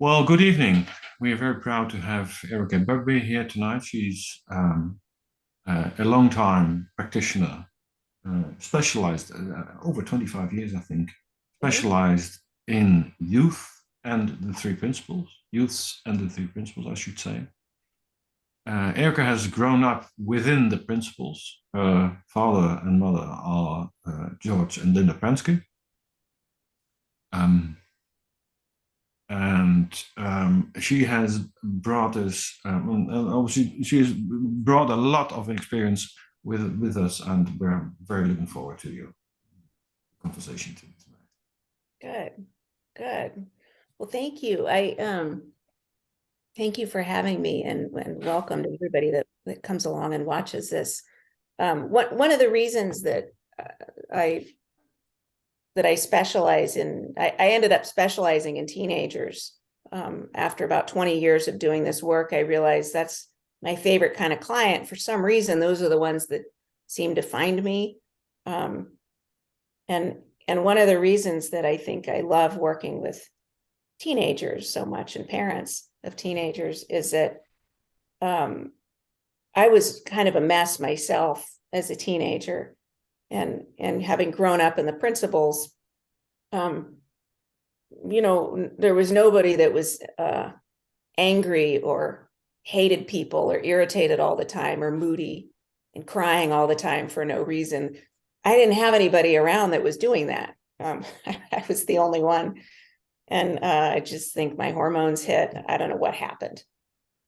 Well, good evening. We are very proud to have Erika Bugbee here tonight. She's a long-time practitioner, specialized over 25 years, I think, Mhm. specialized in youths and the three principles, I should say. Erika has grown up within the principles. Her father and mother are George and Linda Pransky. Um, and she has brought us, and obviously, she has brought a lot of experience with us, and we're very looking forward to your conversation tonight. Good, good. Well, thank you. Thank you for having me and welcome to everybody that comes along and watches this. One of the reasons that uh, I I specialize in, I ended up specializing in teenagers. After about 20 years of doing this work, I realized that's my favorite kind of client. For some reason, those are the ones that seem to find me. Um, and one of the reasons that I think I love working with teenagers so much and parents of teenagers is that um, I was kind of a mess myself as a teenager, and having grown up in the principles, um, there was nobody that was angry or hated people or irritated all the time or moody and crying all the time for no reason. I didn't have anybody around that was doing that. I was the only one. And I just think my hormones hit. I don't know what happened.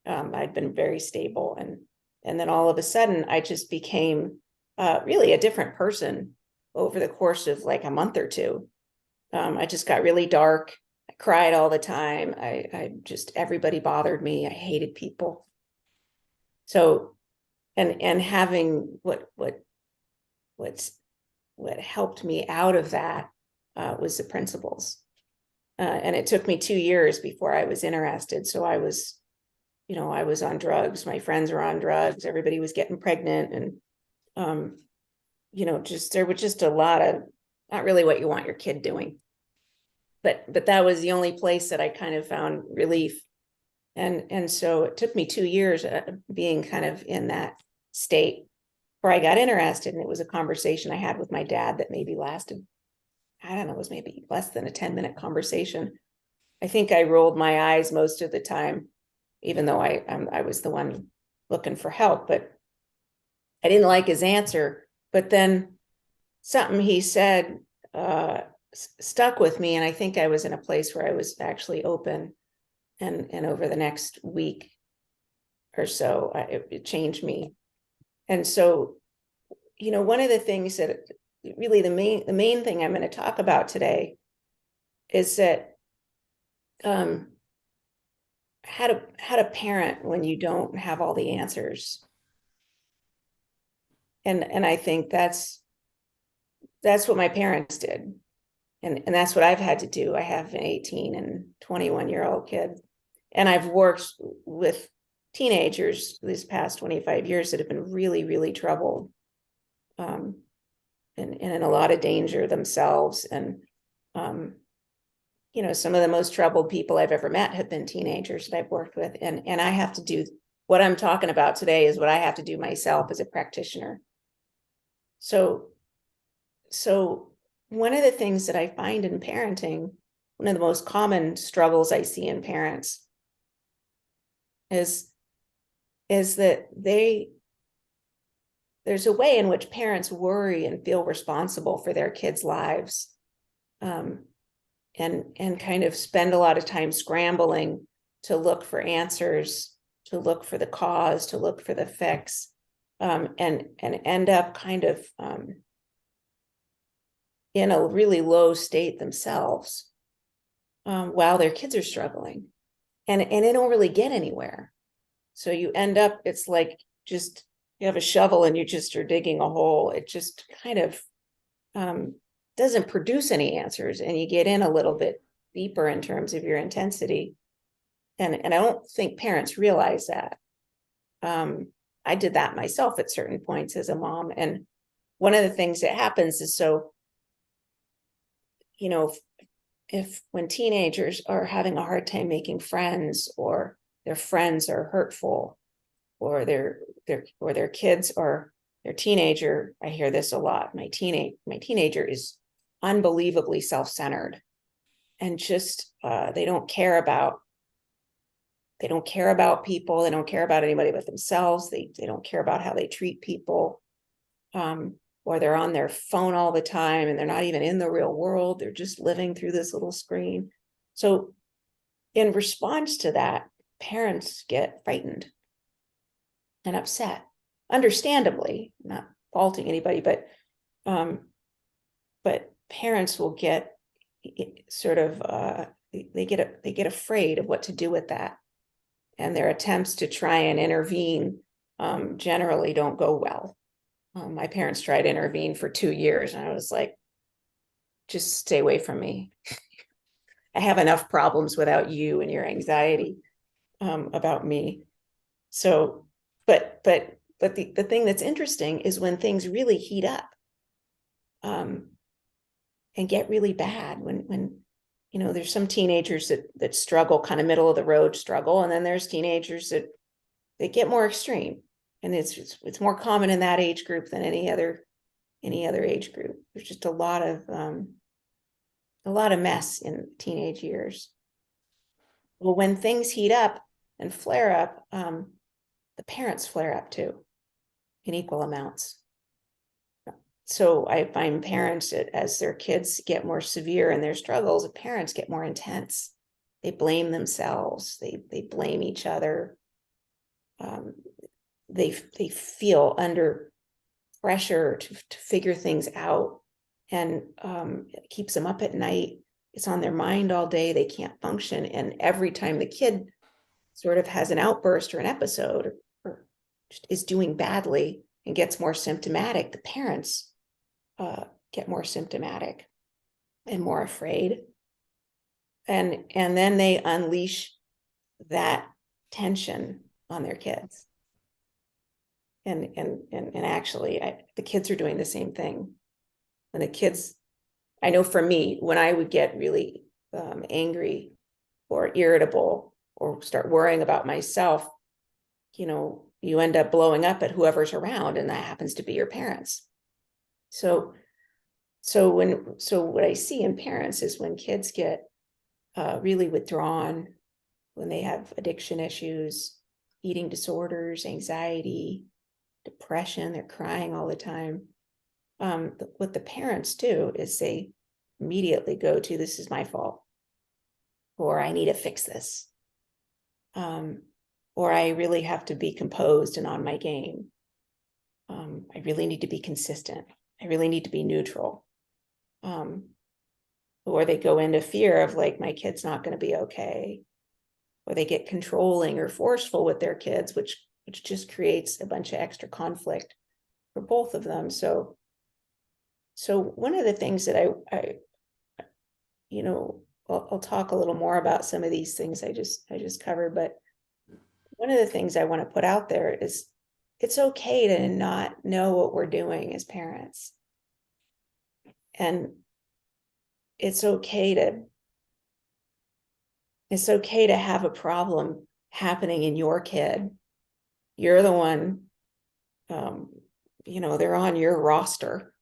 I'd been very stable, and then all of a sudden, I just became really a different person over the course of like a month or two. I just got really dark. I cried all the time. I just everybody bothered me. I hated people. So, and having what's what helped me out of that was the principles. And it took me 2 years before I was interested. So I was on drugs. My friends were on drugs. Everybody was getting pregnant, and um, just there was just a lot of not really what you want your kid doing. But that was the only place that I kind of found relief. And so it took me 2 years being kind of in that state where I got interested, and it was a conversation I had with my dad that maybe lasted, I don't know, it was maybe less than a 10-minute conversation. I think I rolled my eyes most of the time, even though I was the one looking for help, but I didn't like his answer. But then something he said stuck with me, and I think I was in a place where I was actually open. And over the next week or so, it changed me. And so, one of the things that really the main thing I'm going to talk about today is that um, how to parent when you don't have all the answers. And I think that's what my parents did. And that's what I've had to do. I have an 18 and 21-year-old kid. And I've worked with teenagers these past 25 years that have been really, really troubled, um, and in a lot of danger themselves. And um, some of the most troubled people I've ever met have been teenagers that I've worked with. And I have to do what I'm talking about today is what I have to do myself as a practitioner. So so one of the things that I find in parenting, one of the most common struggles I see in parents is that there's a way in which parents worry and feel responsible for their kids' lives, um, and kind of spend a lot of time scrambling to look for answers, to look for the cause, to look for the fix, and end up kind of in a really low state themselves, while their kids are struggling, and they don't really get anywhere. So you end up, it's like just you have a shovel and you just are digging a hole. It just kind of um, doesn't produce any answers, and you get in a little bit deeper in terms of your intensity. And I don't think parents realize that. Um, I did that myself at certain points as a mom. And one of the things that happens is, so, you know, if when teenagers are having a hard time making friends, or their friends are hurtful, or their kids or their teenager, I hear this a lot. My teenager is unbelievably self-centered, and just they don't care about people. They don't care about anybody but themselves. They don't care about how they treat people. Or they're on their phone all the time, and they're not even in the real world. They're just living through this little screen. So in response to that, parents get frightened and upset, understandably, not faulting anybody, but parents will get sort of they get afraid of what to do with that, and their attempts to try and intervene generally don't go well. My parents tried to intervene for 2 years, and I was like, just stay away from me. I have enough problems without you and your anxiety about me. So, but the thing that's interesting is when things really heat up and get really bad, when there's some teenagers that struggle, kind of middle of the road struggle, and then there's teenagers that get more extreme, and it's more common in that age group than any other age group. There's just a lot of mess in teenage years. Well, when things heat up and flare up, the parents flare up too, in equal amounts. So I find parents, as their kids get more severe in their struggles, the parents get more intense. They blame themselves. They blame each other. They feel under pressure to figure things out, and it keeps them up at night. It's on their mind all day. They can't function. And every time the kid sort of has an outburst or an episode, or just is doing badly and gets more symptomatic, the parents get more symptomatic and more afraid. And then they unleash that tension on their kids. And actually, the kids are doing the same thing. And the kids, I know for me, when I would get really angry or irritable or start worrying about myself, you end up blowing up at whoever's around, and that happens to be your parents. So what I see in parents is when kids get really withdrawn, when they have addiction issues, eating disorders, anxiety, depression, they're crying all the time. What the parents do is they immediately go to, this is my fault, or I need to fix this, or I really have to be composed and on my game. I really need to be consistent. I really need to be neutral. Or they go into fear of, like, my kid's not going to be okay, or they get controlling or forceful with their kids, which just creates a bunch of extra conflict for both of them. So one of the things that I'll talk a little more about some of these things I just covered, but one of the things I want to put out there is it's okay to not know what we're doing as parents. And it's okay to have a problem happening in your kid. You're the one, they're on your roster,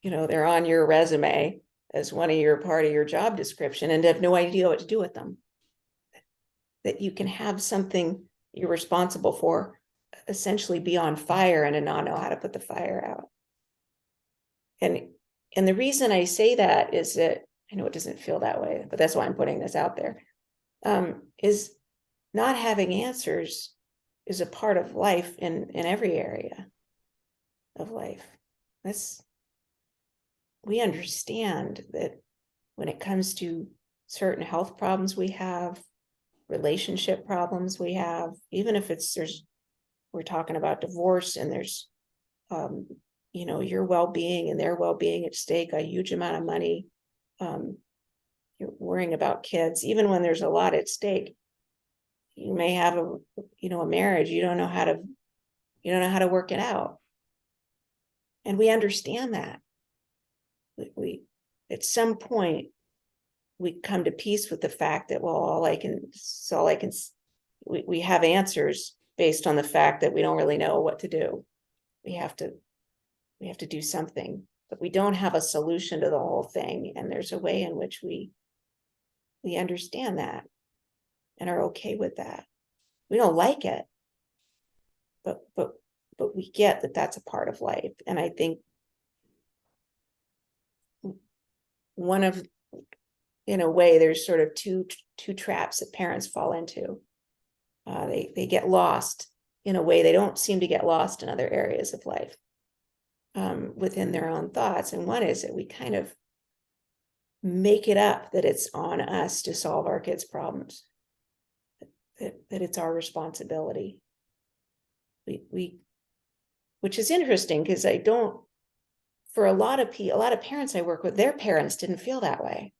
they're on your resume as one of your part of your job description, and have no idea what to do with them. That you can have something you're responsible for essentially be on fire and not know how to put the fire out. And the reason I say that is that, I know it doesn't feel that way, but that's why I'm putting this out there, is not having answers is a part of life in every area of life. We understand that when it comes to certain health problems we have, relationship problems we have, even if we're talking about divorce, and there's your well-being and their well-being at stake, a huge amount of money, you're worrying about kids, even when there's a lot at stake. You may have a marriage, you don't know how to work it out. And we understand that. We at some point, we come to peace with the fact that, well, we have answers based on the fact that we don't really know what to do. We have to do something, but we don't have a solution to the whole thing. And there's a way in which we understand that and are okay with that. We don't like it, but we get that that's a part of life. And I think in a way, there's sort of two traps that parents fall into. They get lost in a way they don't seem to get lost in other areas of life, within their own thoughts. And one is that we kind of make it up that it's on us to solve our kids' problems, that it's our responsibility. Which is interesting, because for a lot of parents I work with, their parents didn't feel that way.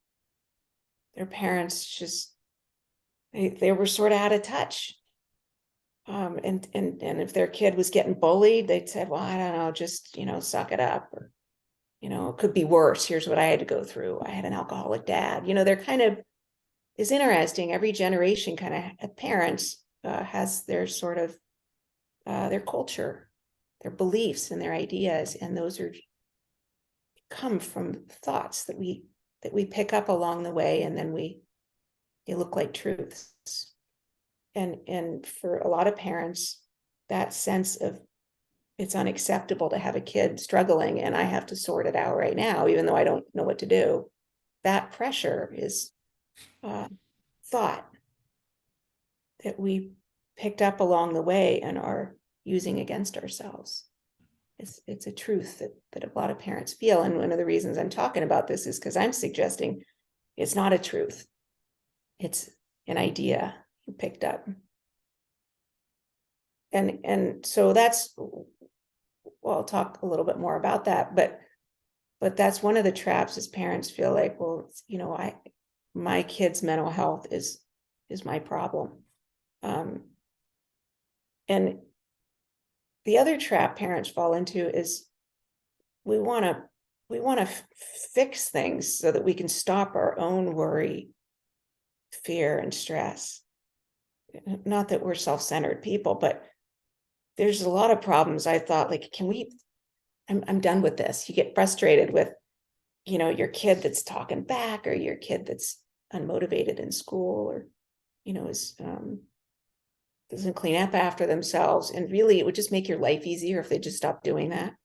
Their parents just, they were sort of out of touch. And if their kid was getting bullied, they'd say, well, I don't know, just, suck it up. Or, it could be worse. Here's what I had to go through. I had an alcoholic dad. They're kind of, it's interesting. Every generation kind of parents has their sort of, their culture, their beliefs and their ideas. And those come from thoughts that we pick up along the way, and then they look like truths. And for a lot of parents, that sense of it's unacceptable to have a kid struggling and I have to sort it out right now, even though I don't know what to do. That pressure is thought that we picked up along the way and are using against ourselves. It's a truth that a lot of parents feel. And one of the reasons I'm talking about this is because I'm suggesting it's not a truth. It's an idea you picked up. And so that's, well, I'll talk a little bit more about that, but that's one of the traps, is parents feel like, well, my kid's mental health is my problem. And the other trap parents fall into is we want to fix things so that we can stop our own worry, fear, and stress. Not that we're self-centered people, but there's a lot of problems. I thought, like, I'm done with this. You get frustrated with, your kid that's talking back, or your kid that's unmotivated in school, or, doesn't clean up after themselves. And really, it would just make your life easier if they just stopped doing that.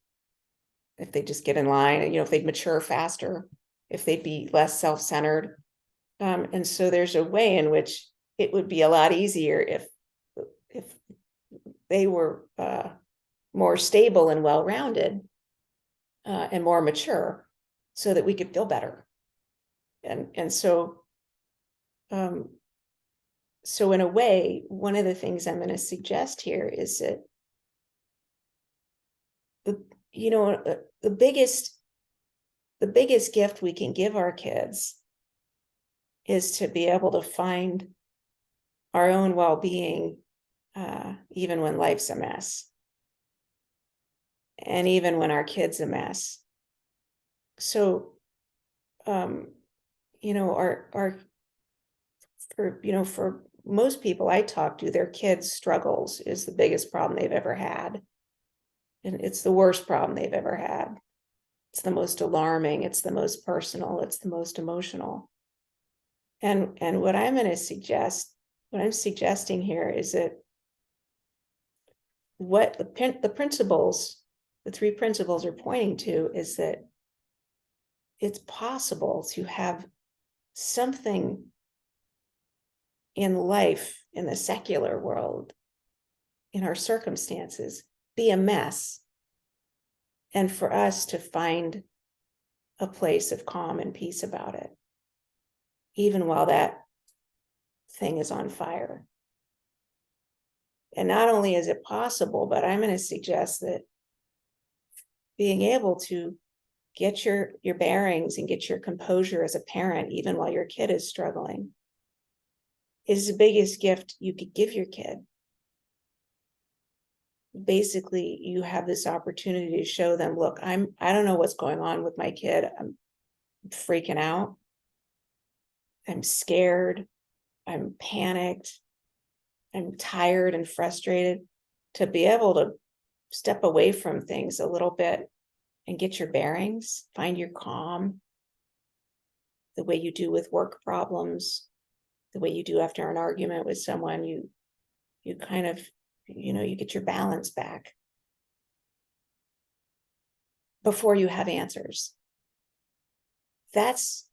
If they just get in line, and, if they'd mature faster, if they'd be less self-centered. And so there's a way in which it would be a lot easier if they were more stable and well-rounded and more mature, so that we could feel better. And so in a way, one of the things I'm going to suggest here is that the biggest gift we can give our kids is to be able to find our own well-being, even when life's a mess, and even when our kid's a mess. So, for most people I talk to, their kids' struggles is the biggest problem they've ever had. And it's the worst problem they've ever had. It's the most alarming, it's the most personal, it's the most emotional. And what I'm suggesting here is that what the principles, the 3 principles are pointing to, is that it's possible to have something in life, in the secular world, in our circumstances, be a mess, and for us to find a place of calm and peace about it, even while that thing is on fire. And not only is it possible, but I'm going to suggest that being able to get your bearings and get your composure as a parent, even while your kid is struggling, is the biggest gift you could give your kid. Basically, you have this opportunity to show them, look, I don't know what's going on with my kid. I'm freaking out. I'm scared, I'm panicked, I'm tired and frustrated, to be able to step away from things a little bit and get your bearings, find your calm, the way you do with work problems, the way you do after an argument with someone, you kind of, you get your balance back before you have answers. That's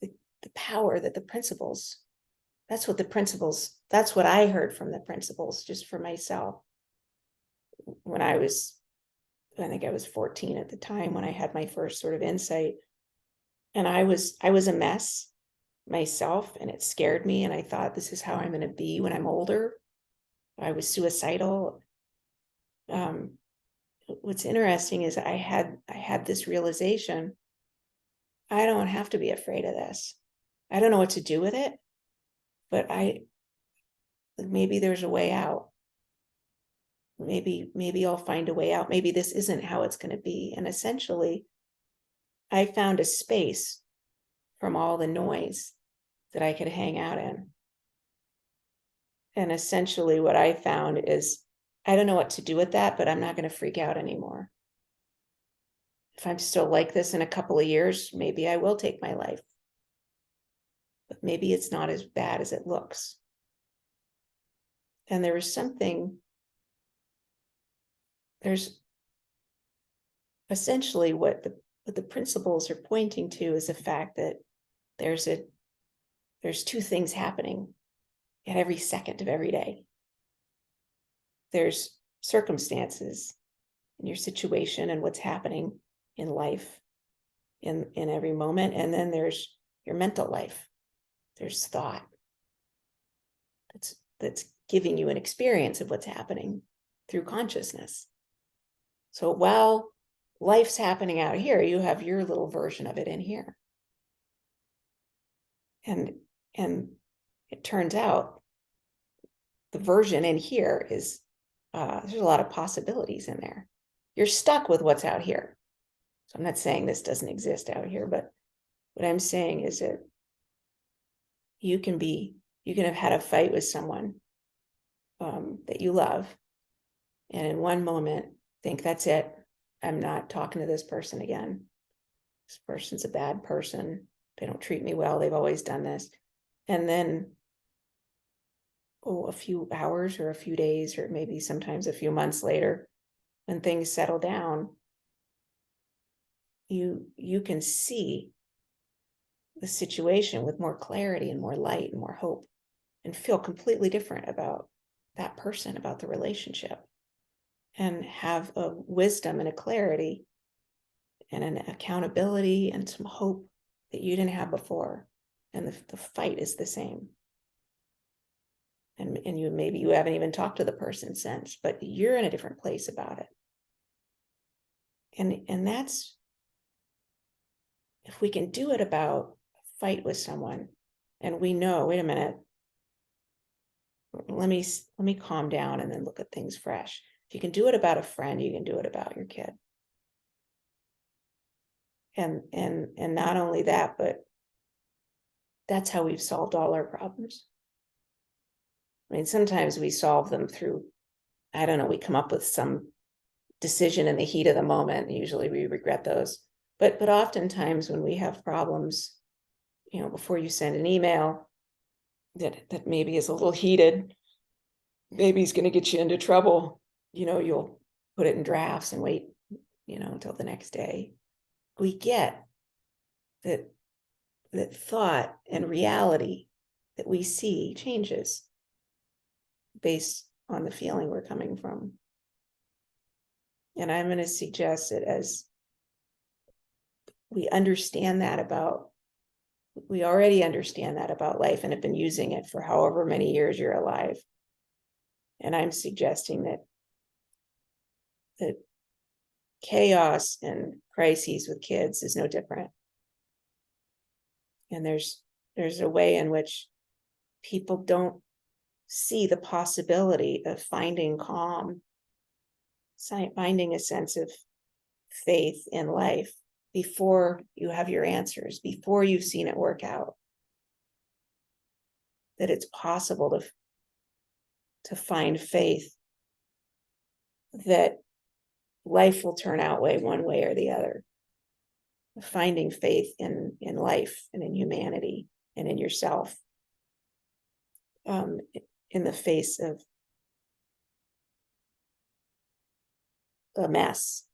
the power that the principles, that's what I heard from the principles, just for myself. When I think I was 14 at the time when I had my first sort of insight. And I was a mess myself, and it scared me. And I thought, this is how I'm going to be when I'm older. I was suicidal. What's interesting is I had this realization: I don't have to be afraid of this. I don't know what to do with it, but maybe there's a way out. Maybe I'll find a way out. Maybe this isn't how it's going to be. And essentially, I found a space from all the noise that I could hang out in. And essentially what I found is, I don't know what to do with that, but I'm not going to freak out anymore. If I'm still like this in a couple of years, maybe I will take my life. But maybe it's not as bad as it looks. And there's essentially what the principles are pointing to is the fact that there's two things happening at every second of every day. There's circumstances in your situation and what's happening in life in every moment. And then there's your mental life. There's thought that's giving you an experience of what's happening through consciousness. So while life's happening out here, you have your little version of it in here. And it turns out the version in here is, there's a lot of possibilities in there. You're stuck with what's out here. So I'm not saying this doesn't exist out here, but what I'm saying is that you can have had a fight with someone that you love, and in one moment think, that's it, I'm not talking to this person again. This person's a bad person. They don't treat me well. They've always done this. And then, a few hours or a few days, or maybe sometimes a few months later, when things settle down, you can see the situation with more clarity and more light and more hope, and feel completely different about that person, about the relationship, and have a wisdom and a clarity and an accountability and some hope that you didn't have before. And the fight is the same. And maybe you haven't even talked to the person since, but you're in a different place about it. And that's, if we can do it about a fight with someone, and we know, wait a minute, let me calm down and then look at things fresh. If you can do it about a friend, you can do it about your kid. And not only that, but that's how we've solved all our problems. I mean, sometimes we solve them through, I don't know, we come up with some decision in the heat of the moment. Usually we regret those. But oftentimes when we have problems, before you send an email that maybe is a little heated, maybe it's going to get you into trouble, you'll put it in drafts and wait, until the next day. We get that thought and reality that we see changes based on the feeling we're coming from. And I'm going to suggest that as we already understand that about life and have been using it for however many years you're alive. And I'm suggesting that chaos and crises with kids is no different. And there's a way in which people don't see the possibility of finding calm, finding a sense of faith in life before you have your answers, before you've seen it work out, that it's possible to find faith that life will turn out one way or the other. Finding faith in life and in humanity and in yourself, in the face of a mess.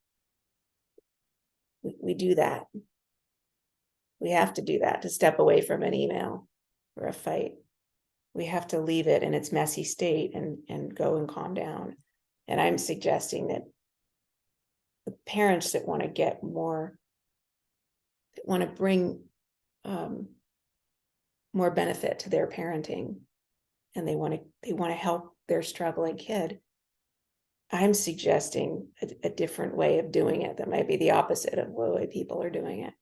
We do that. We have to do that to step away from an email or a fight. We have to leave it in its messy state and go and calm down. And I'm suggesting that the parents that want to get more, that want to bring more benefit to their parenting, and they want to help their struggling kid, I'm suggesting a different way of doing it that might be the opposite of the way people are doing it.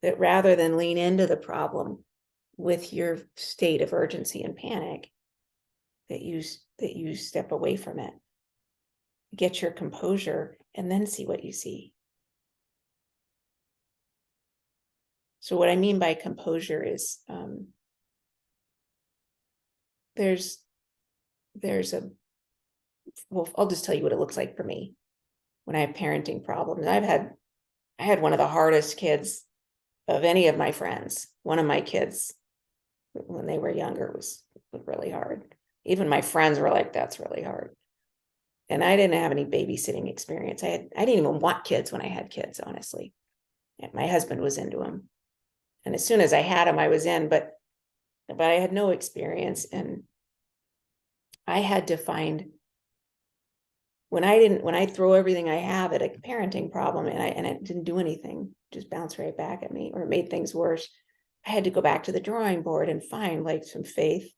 That rather than lean into the problem with your state of urgency and panic, that you step away from it, get your composure, and then see what you see. So what I mean by composure is there's a, well, I'll just tell you what it looks like for me when I have parenting problems. I had one of the hardest kids of any of my friends. One of my kids, when they were younger, was really hard. Even my friends were like, that's really hard. And I didn't have any babysitting experience. I didn't even want kids when I had kids, honestly. And my husband was into them. And as soon as I had them, I was in, but I had no experience. And I had to find, when I throw everything I have at a parenting problem and it didn't do anything, just bounced right back at me, or it made things worse, I had to go back to the drawing board and find like some faith,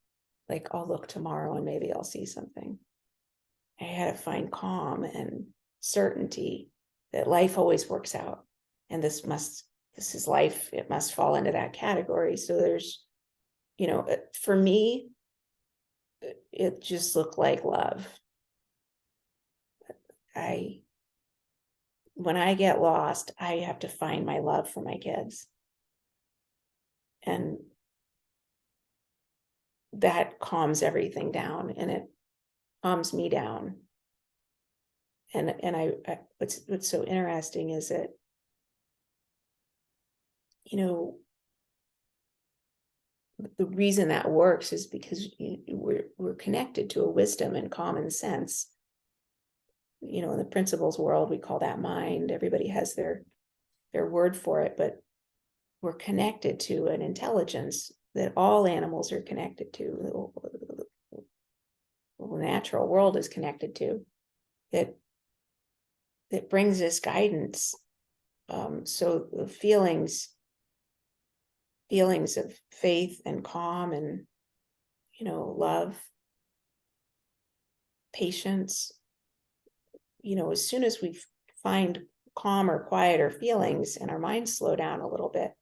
like I'll look tomorrow and maybe I'll see something. I had to find calm and certainty that life always works out. And this is life. It must fall into that category. So there's, for me, it just looked like love. When I get lost, I have to find my love for my kids. And that calms everything down, and it calms me down. And what's so interesting is that, the reason that works is because we're connected to a wisdom and common sense. In the principles world, we call that mind. Everybody has their word for it, but we're connected to an intelligence that all animals are connected to. The natural world is connected to, that brings us guidance. So the feelings of faith and calm and, love, patience, as soon as we find calm or quieter feelings and our minds slow down a little bit,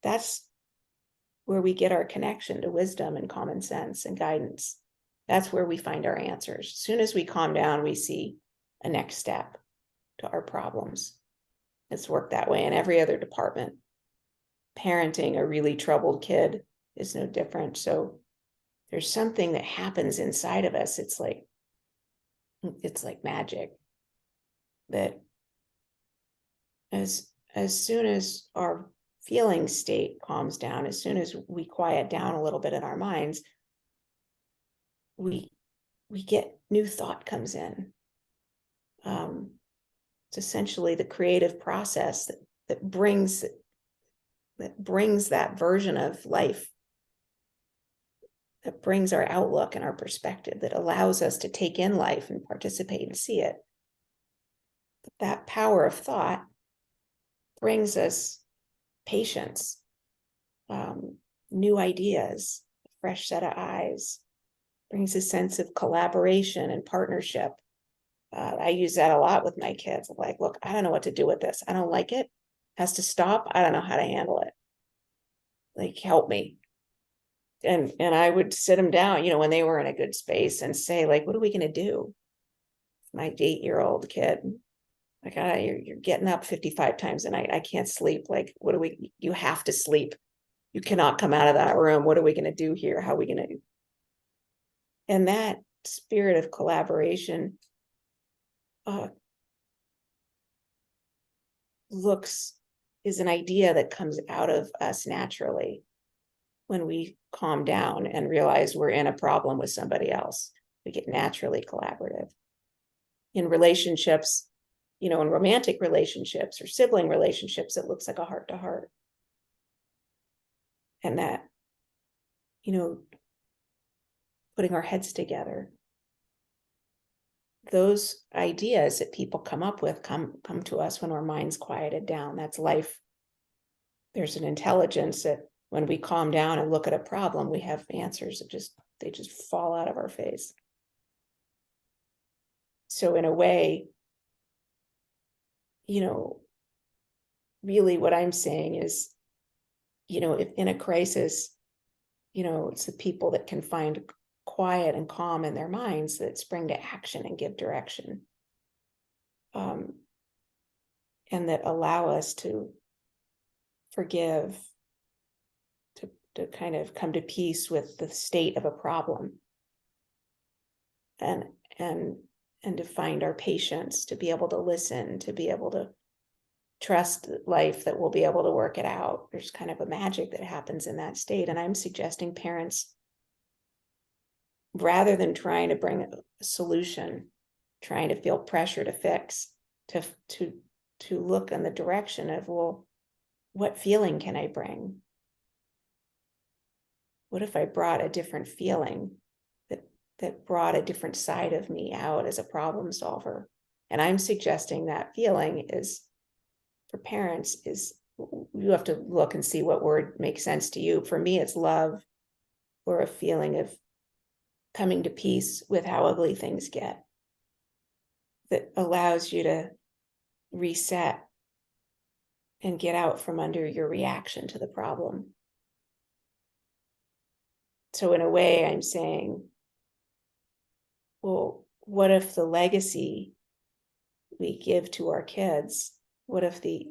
that's where we get our connection to wisdom and common sense and guidance. That's where we find our answers. As soon as we calm down, we see a next step to our problems. It's worked that way in every other department. Parenting a really troubled kid is no different. So there's something that happens inside of us. It's like magic, that as soon as our feeling state calms down, as soon as we quiet down a little bit in our minds, we get new thought comes in. It's essentially the creative process that brings that version of life, that brings our outlook and our perspective, that allows us to take in life and participate and see it. That power of thought brings us patience, new ideas, a fresh set of eyes, brings a sense of collaboration and partnership. I use that a lot with my kids. I'm like, look, I don't know what to do with this. I don't like it. It has to stop. I don't know how to handle it. Like, help me. And I would sit them down, when they were in a good space, and say, like, what are we going to do? My 8-year-old kid, Like, you're getting up 55 times a night. I can't sleep. Like, you have to sleep. You cannot come out of that room. What are we going to do here? How are we going to? And that spirit of collaboration is an idea that comes out of us naturally when we calm down and realize we're in a problem with somebody else. We get naturally collaborative. In relationships, in romantic relationships or sibling relationships, it looks like a heart to heart. And that, putting our heads together, those ideas that people come up with come to us when our mind's quieted down. That's life. There's an intelligence that when we calm down and look at a problem, we have answers that they just fall out of our face. So in a way, really what I'm saying is, if in a crisis, it's the people that can find quiet and calm in their minds that spring to action and give direction. And that allow us to forgive, to kind of come to peace with the state of a problem, and to find our patience, to be able to listen, to be able to trust life that we'll be able to work it out. There's kind of a magic that happens in that state. And I'm suggesting parents, rather than trying to bring a solution, trying to feel pressure to fix, to look in the direction of, well, what feeling can I bring? What if I brought a different feeling that brought a different side of me out as a problem solver? And I'm suggesting that feeling is, for parents, is, you have to look and see what word makes sense to you. For me, it's love, or a feeling of coming to peace with how ugly things get, that allows you to reset and get out from under your reaction to the problem. So in a way, I'm saying, well, what if the legacy we give to our kids, what if the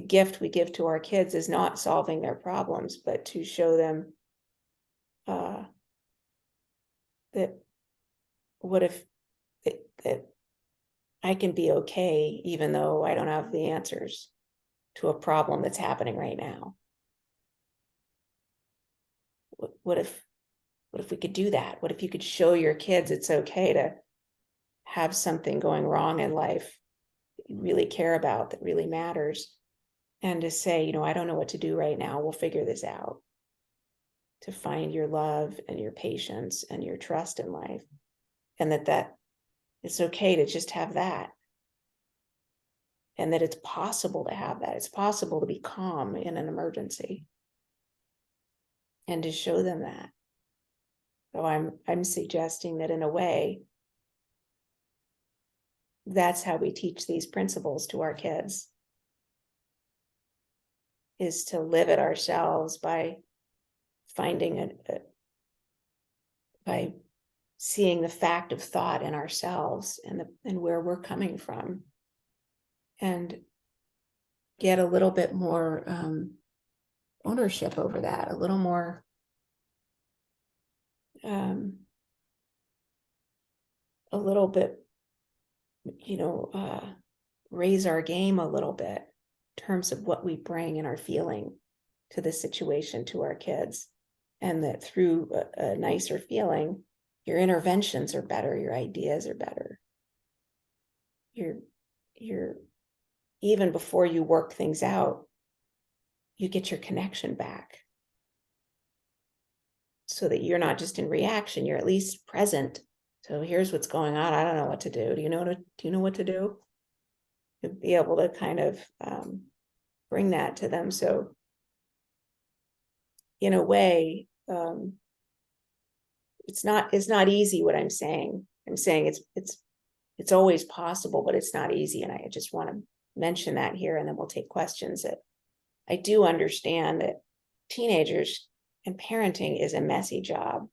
gift we give to our kids is not solving their problems, but to show them that, what if that I can be okay even though I don't have the answers to a problem that's happening right now? What if we could do that? What if you could show your kids it's okay to have something going wrong in life that you really care about, that really matters, and to say, I don't know what to do right now. We'll figure this out. To find your love and your patience and your trust in life, and that it's okay to just have that, and that it's possible to have that. It's possible to be calm in an emergency, and to show them that. So I'm suggesting that in a way, that's how we teach these principles to our kids, is to live it ourselves by finding by seeing the fact of thought in ourselves and where we're coming from, and get a little bit more ownership over that, a little more a little bit, raise our game a little bit in terms of what we bring in our feeling to the situation, to our kids. And that through a nicer feeling, your interventions are better, your ideas are better. You're even before you work things out, you get your connection back, so that you're not just in reaction, you're at least present. So here's what's going on. I don't know what to do. Do you know what to do? To be able to kind of bring that to them. So in a way, it's not easy what I'm saying. I'm saying it's always possible, but it's not easy. And I just want to mention that here, and then we'll take questions. That I do understand that teenagers and parenting is a messy job.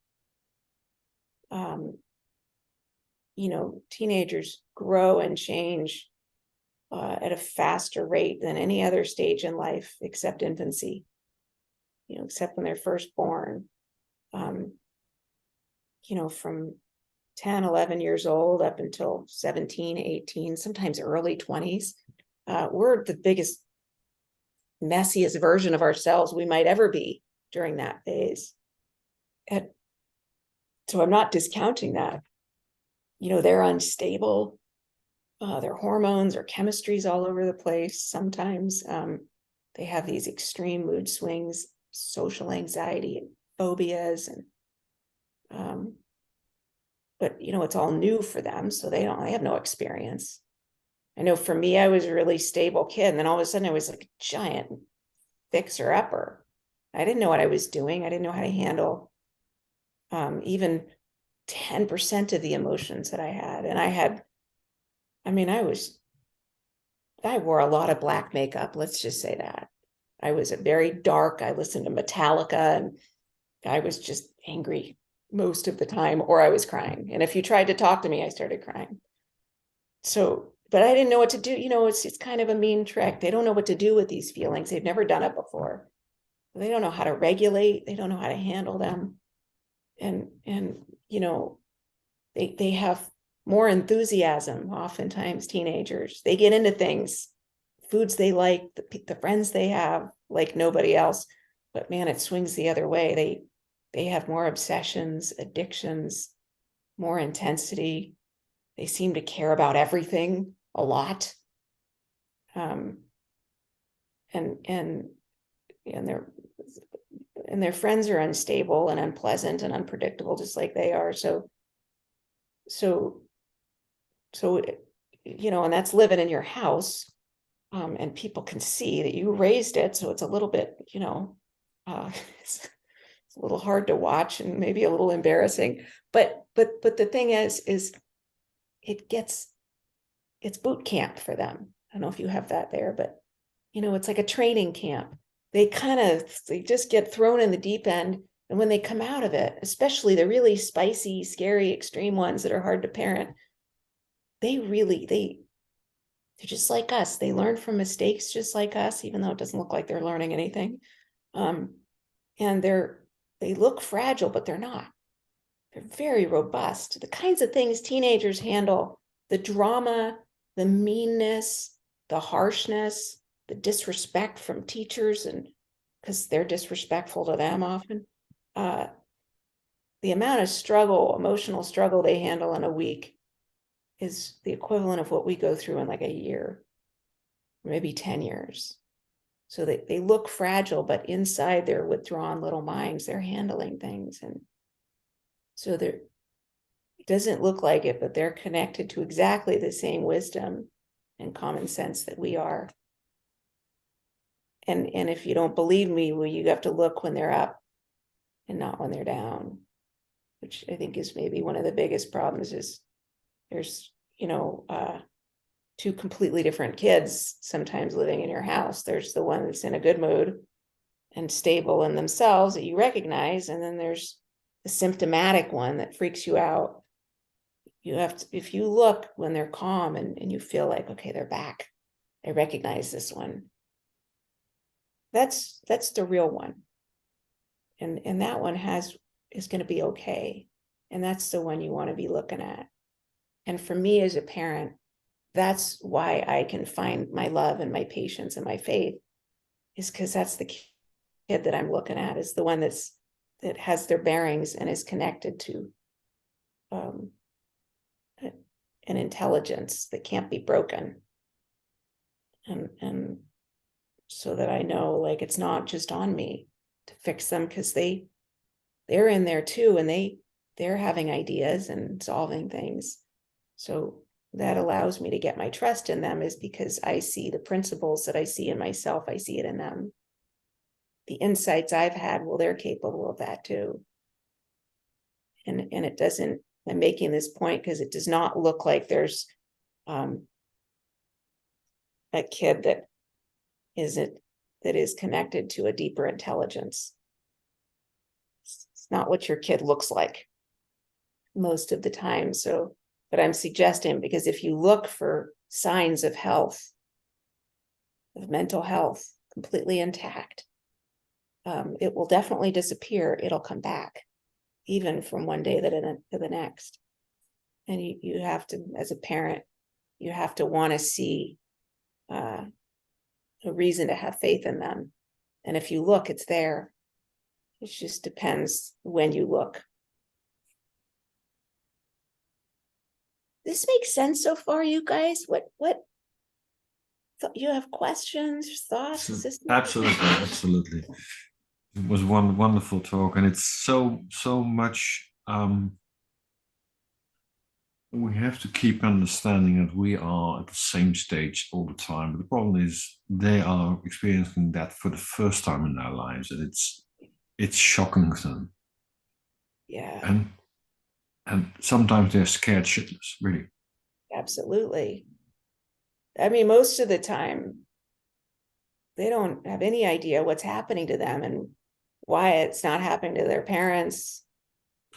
Teenagers grow and change at a faster rate than any other stage in life except infancy, except when they're first born. From 10, 11 years old up until 17, 18, sometimes early 20s, we're the biggest, messiest version of ourselves we might ever be during that phase. So I'm not discounting that. They're unstable. Their hormones or chemistry's all over the place. Sometimes they have these extreme mood swings, social anxiety, and phobias, and but it's all new for them, so they have no experience. I know for me, I was a really stable kid, and then all of a sudden I was like a giant fixer-upper. I didn't know what I was doing. I didn't know how to handle even 10% of the emotions that I had. And I wore a lot of black makeup, let's just say that. I was very dark. I listened to Metallica, and I was just angry most of the time, or I was crying. And if you tried to talk to me, I started crying. So, but I didn't know what to do. It's kind of a mean trick. They don't know what to do with these feelings. They've never done it before. They don't know how to regulate. They don't know how to handle them. And they have more enthusiasm, oftentimes teenagers. They get into things, foods they like, the friends they have, like nobody else. But man, it swings the other way. They have more obsessions, addictions, more intensity. They seem to care about everything a lot. And their friends are unstable and unpleasant and unpredictable, just like they are. So, and that's living in your house, and people can see that you raised it. So it's a little bit, it's a little hard to watch and maybe a little embarrassing. But the thing is it's boot camp for them. I don't know if you have that there, but it's like a training camp. They just get thrown in the deep end. And when they come out of it, especially the really spicy, scary, extreme ones that are hard to parent, they're just like us. They learn from mistakes just like us, even though it doesn't look like they're learning anything. And they look fragile, but they're not. They're very robust. The kinds of things teenagers handle, the drama, the meanness, the harshness, the disrespect from teachers, and because they're disrespectful to them often. The amount of struggle, emotional struggle they handle in a week is the equivalent of what we go through in like a year, maybe 10 years. So they look fragile, but inside their withdrawn little minds, they're handling things. And so it doesn't look like it, but they're connected to exactly the same wisdom and common sense that we are. And if you don't believe me, well, you have to look when they're up and not when they're down, which I think is maybe one of the biggest problems. Is there's two completely different kids sometimes living in your house. There's the one that's in a good mood and stable in themselves that you recognize, and then there's the symptomatic one that freaks you out. You have to, if you look when they're calm and you feel like, okay, they're back, I recognize this one. That's the real one. And that one is going to be okay. And that's the one you want to be looking at. And for me as a parent, that's why I can find my love and my patience and my faith, is because that's the kid that I'm looking at, is the one that has their bearings and is connected to an intelligence that can't be broken. And so that I know, like, it's not just on me to fix them, because they're in there too, and they're having ideas and solving things. So that allows me to get my trust in them, is because I see the principles that I see in myself, I see it in them. The insights I've had, well, they're capable of that too. And it doesn't, I'm making this point because it does not look like there's a kid that is connected to a deeper intelligence. It's not what your kid looks like most of the time. So, but I'm suggesting, because if you look for signs of health of mental health, completely intact. It will definitely disappear. It'll come back, even from one day to the next. And you have to, as a parent, you have to want to see a reason to have faith in them. And if you look, it's there. It just depends when you look. This makes sense so far, you guys? What you have questions, thoughts? Is this Absolutely. It was one wonderful talk, and it's so much. We have to keep understanding that we are at the same stage all the time. But the problem is they are experiencing that for the first time in their lives, and it's shocking them. Yeah. And sometimes they're scared shitless, really. Absolutely. I mean, most of the time, they don't have any idea what's happening to them and why it's not happening to their parents.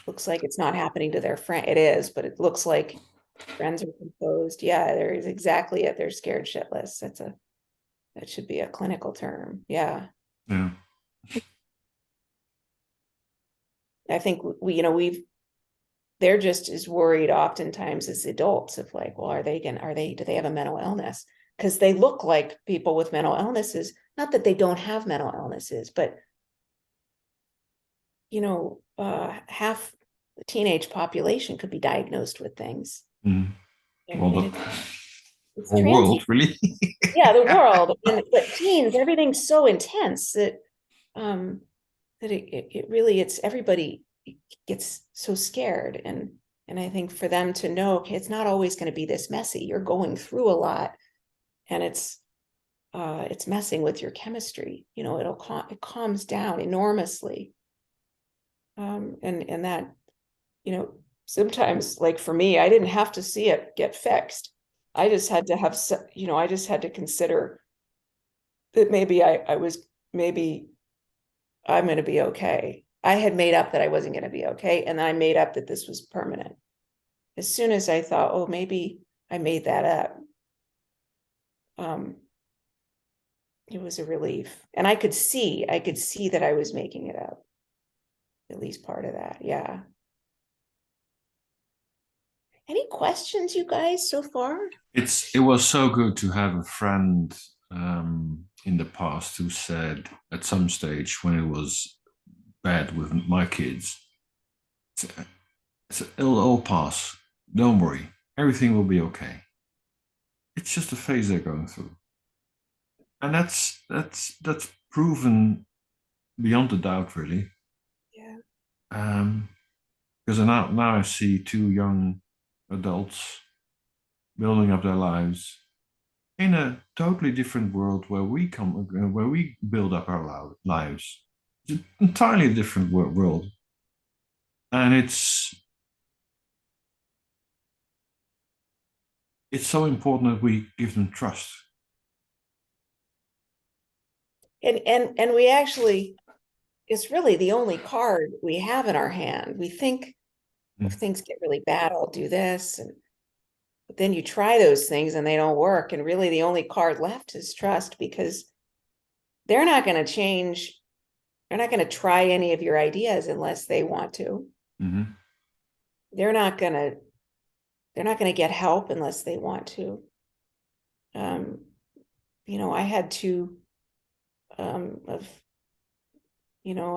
Looks like it's not happening to their friend. It is, but it looks like friends are composed. Yeah, there is exactly it. They're scared shitless. That should be a clinical term. Yeah. Yeah. I think they're just as worried oftentimes as adults of like, well, do they have a mental illness? Because they look like people with mental illnesses. Not that they don't have mental illnesses, but half the teenage population could be diagnosed with things. Mm. I Well, mean, the it's whole world, transient. really. Yeah, the world. But teens, everything's so intense that it really, it's everybody gets so scared. And I think for them to know, okay, it's not always going to be this messy. You're going through a lot, and it's messing with your chemistry. It calms down enormously. And that, sometimes, like for me, I didn't have to see it get fixed. I just had to have, I just had to consider that maybe I'm going to be okay. I had made up that I wasn't going to be okay. And then I made up that this was permanent. As soon as I thought, oh, maybe I made that up, it was a relief. And I could see that I was making it up. At least part of that. Yeah. Any questions, you guys, so far? It was so good to have a friend in the past who said at some stage when it was bad with my kids, it'll all pass. Don't worry, everything will be okay. It's just a phase they're going through, and that's proven beyond a doubt, really. Yeah. Because now I see two young adults building up their lives in a totally different world where we build up our lives. It's an entirely different world, and it's so important that we give them trust. And we actually, it's really the only card we have in our hand. We think if things get really bad, I'll do this. But then you try those things and they don't work. And really the only card left is trust, because they're not going to change. They're not going to try any of your ideas unless they want to. Mm-hmm. They're not going to get help unless they want to. I had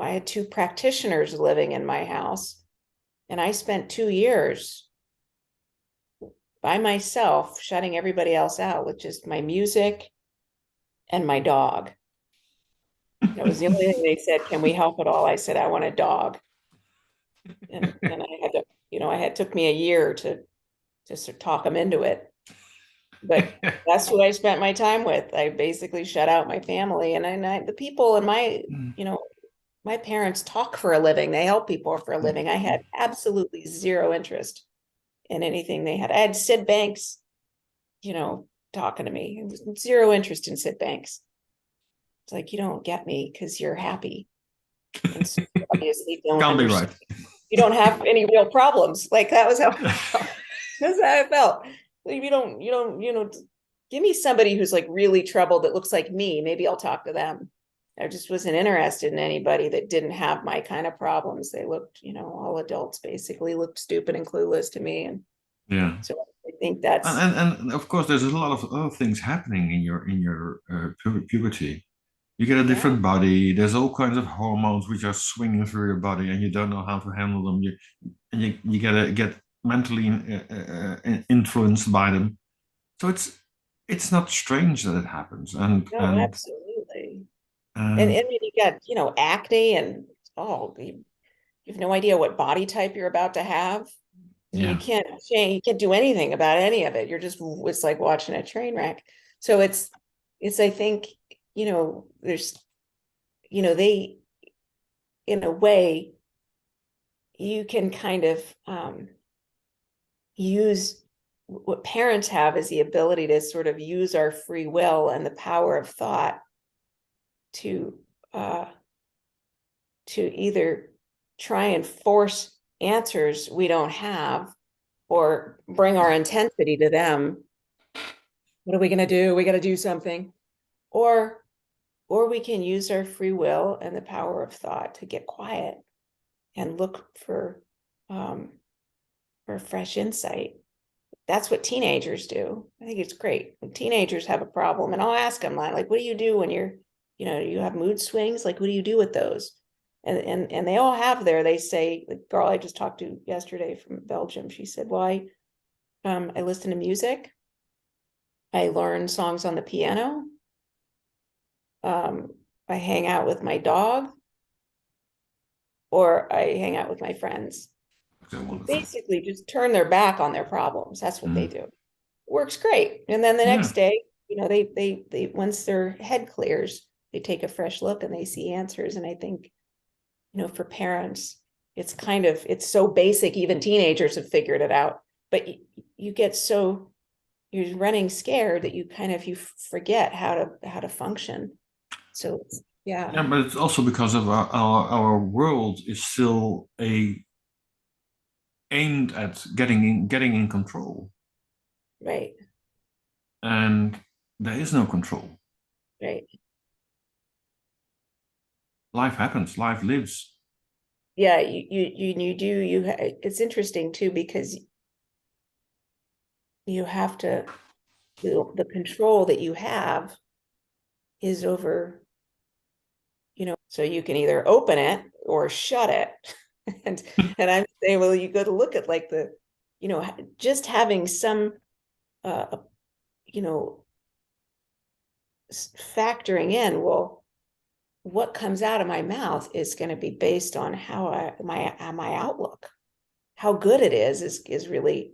I had two practitioners living in my house, and I spent 2 years by myself, shutting everybody else out with just my music and my dog. That was the only thing they said, can we help at all? I said, I want a dog. And I had to, took me a year to sort of talk them into it. But that's who I spent my time with. I basically shut out my family, and the people in my parents talk for a living. They help people for a living. I had absolutely zero interest in anything they had. I had Sid Banks, talking to me. Zero interest in Sid Banks. It's like, you don't get me because you're happy. And so you obviously don't Can't be understand. right. You don't have any real problems. Like that was how that's how I felt. You don't, give me somebody who's like really troubled that looks like me. Maybe I'll talk to them. I just wasn't interested in anybody that didn't have my kind of problems. They looked, all adults basically looked stupid and clueless to me. And Yeah. so I think that's, And of course, there's a lot of other things happening in your puberty. You get a yeah, different body. There's all kinds of hormones which are swinging through your body, and you don't know how to handle them. You get mentally influenced by them. So it's not strange that it happens. no, absolutely. And, And and you got, acne and, oh, you have no idea what body type you're about to have. And you yeah, can't change, you can't do anything about any of it. It's like watching a train wreck. So I think, there's, they, in a way, you can kind of use what parents have is the ability to sort of use our free will and the power of thought to uh, either try and force answers we don't have or bring our intensity to them. What are we going to do? We got to do something. Or we can use our free will and the power of thought to get quiet and look um, for fresh insight. That's what teenagers do. I think it's great. When teenagers have a problem, and I'll ask them like, what do you do when you have mood swings? Like, what do you do with those? And they all have they say, the girl I just talked to yesterday from Belgium, she said, well, I listen to music. I learn songs on the piano. I hang out with my dog, or I hang out with my friends. okay, wonderful. Basically just turn their back on their problems. That's what they Mhm. do. Works great. And then the Yeah. next day, they once their head clears, they take a fresh look and they see answers. And I think, for parents, it's so basic, even teenagers have figured it out. But you get you're running scared that you forget how to function. So yeah, Yeah, but it's also because of our world is still aimed at getting in control, right, and there is no control. right. Life happens, life lives. Yeah, it's interesting too, because you have to, the control that you have is over, so you can either open it or shut it. And I'm saying, well, you got to look at like just having some uh you know factoring in, well, what comes out of my mouth is going to be based on how my outlook, how good it is really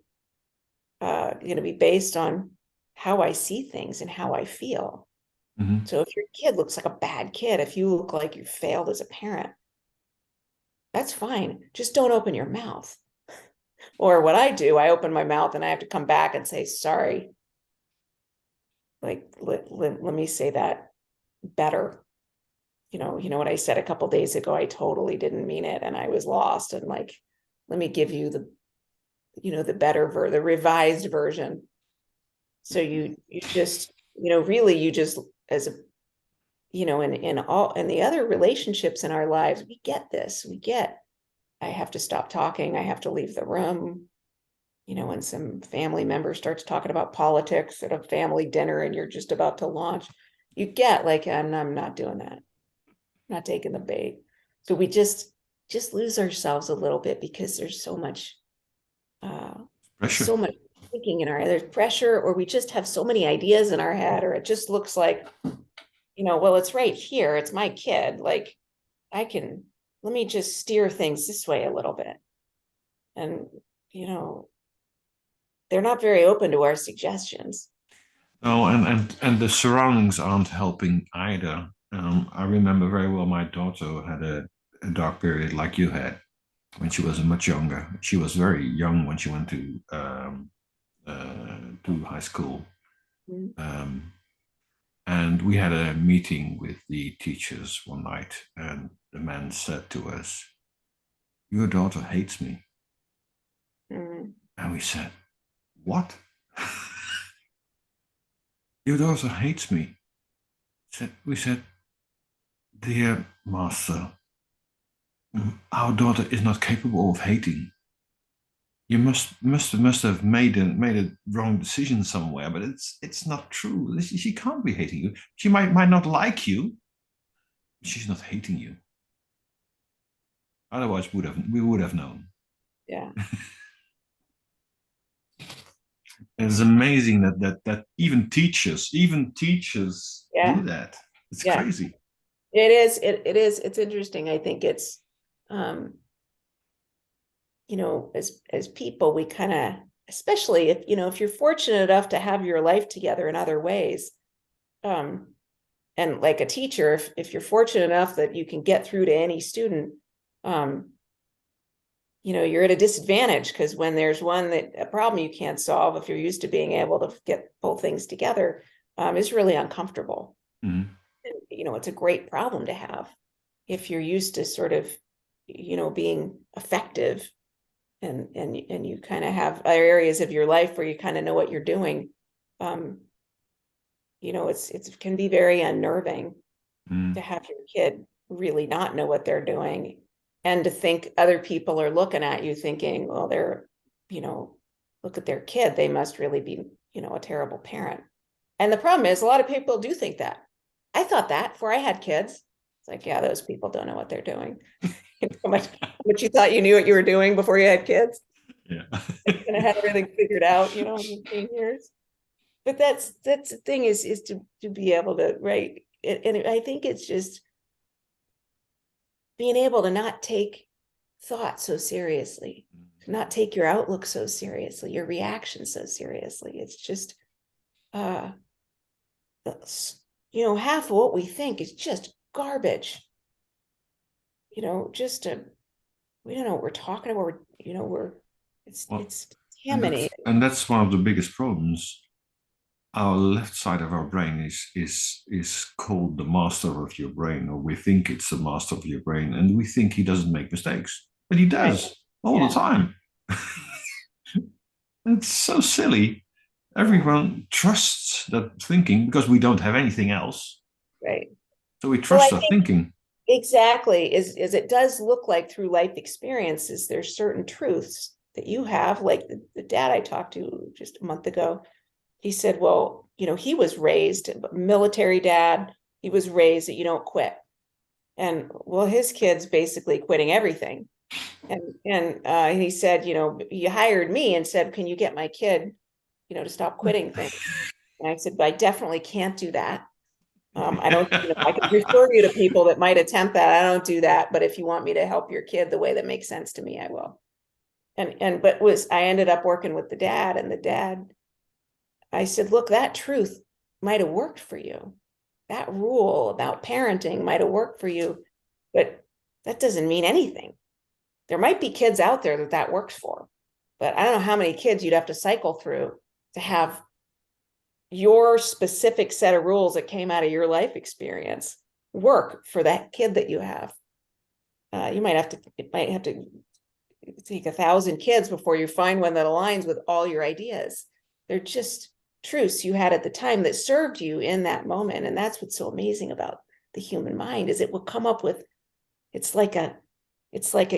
going to be based on how I see things and how I feel. Mhm. So if your kid looks like a bad kid, if you look like you failed as a parent, that's fine. Just don't open your mouth. Or what I do, I open my mouth and I have to come back and say, sorry. Like, let me say that better. You know what I said a couple days ago, I totally didn't mean it and I was lost. And like, let me give you the revised version. So you just, really you just, as a, in the other relationships in our lives, we get this. I have to stop talking. I have to leave the room. When some family member starts talking about politics at a family dinner and you're just about to launch, you get like, I'm not doing that. I'm not taking the bait. So we just lose ourselves a little bit because there's uh, Pressure. so much thinking in our head. There's pressure, or we just have so many ideas in our head, or it just looks like, well, it's right here. It's my kid. Like let me just steer things this way a little bit. And, you know, they're not very open to our suggestions. Oh, and the surroundings aren't helping either. I remember very well my daughter had a dark period like you had when she was much younger. She was very young when she went to high school. Mm. Um, and we had a meeting with the teachers one night, and the man said to us, "Your daughter hates me." Mm. And we said, "What?" Your daughter hates me. We said, dear master, our daughter is not capable of hating. You must have made a wrong decision somewhere, but it's not true. She can't be hating you. She might not like you. She's not hating you. Otherwise, we would have known. Yeah. It's amazing that even teachers Yeah. do that. It's Yeah. crazy. It is. It is. It's interesting. I think it's, you know, as people, we kind of, especially if, you know, if you're fortunate enough to have your life together in other ways, and like a teacher, if you're fortunate enough that you can get through to any student, you know, you're at a disadvantage because when there's a problem you can't solve, if you're used to being able to pull things together, is really uncomfortable. Mm-hmm. And, you know, it's a great problem to have if you're used to sort of, you know, being effective, and you kind of have other areas of your life where you kind of know what you're doing. You know, it can be very unnerving to have your kid really not know what they're doing, and to think other people are looking at you thinking, well, they're, you know, look at their kid, they must really be, you know, a terrible parent. And the problem is a lot of people do think that. I thought that before I had kids. It's like, yeah, those people don't know what they're doing. How much you thought you knew what you were doing before you had kids, Yeah. and I had everything figured out, you know, in 15 years. But that's the thing is to be able to, right. And I think it's just being able to not take thought so seriously, to not take your outlook so seriously, your reaction so seriously. It's just, uh, you know, half of what we think is just garbage. You know, we don't know what we're talking about. You know, Well, it's contaminated. and that's one of the biggest problems. Our left side of our brain is called the master of your brain, or we think it's the master of your brain, and we think he doesn't make mistakes, but he Right. does all the Yeah. time. It's so silly. Yeah. Everyone trusts that thinking because we don't have anything else, Right. so we Well, I trust that think thinking. exactly is it does look like through life experiences, there's certain truths that you have, like the dad I talked to just a month ago. He said, well, you know, he was raised military dad. He was raised that you don't quit. And well, his kid's basically quitting everything. And he said, you know, you hired me and said, can you get my kid, you know, to stop quitting things? And I said, but I definitely can't do that. I don't, you know, I can refer you to people that might attempt that. I don't do that. But if you want me to help your kid the way that makes sense to me, I will. But I ended up working with the dad, and the dad, I said, look, that truth might have worked for you. That rule about parenting might have worked for you, but that doesn't mean anything. There might be kids out there that works for, but I don't know how many kids you'd have to cycle through to have your specific set of rules that came out of your life experience work for that kid that you have. It might have to take 1,000 kids before you find one that aligns with all your ideas. They're just truths you had at the time that served you in that moment. And that's what's so amazing about the human mind is it will come up with, it's like a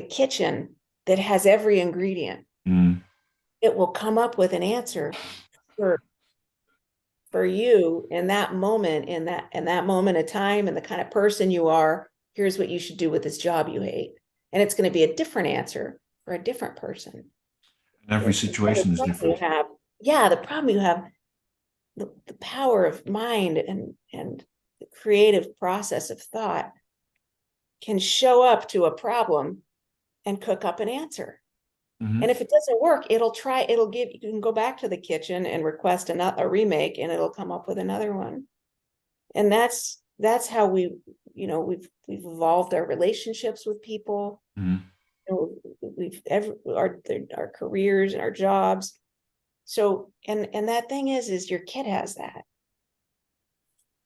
kitchen that has every ingredient. Mm. It will come up with an answer for you in that moment, in that moment of time, and the kind of person you are. Here's what you should do with this job you hate. And it's going to be a different answer for a different person. Every situation is different. The problem you have, the power of mind and the creative process of thought can show up to a problem and cook up an answer. Mm-hmm. And if it doesn't work, you can go back to the kitchen and request a remake, and it'll come up with another one. And that's how we've evolved our relationships with people. Mm-hmm. Our careers and our jobs. So, and that thing is your kid has that.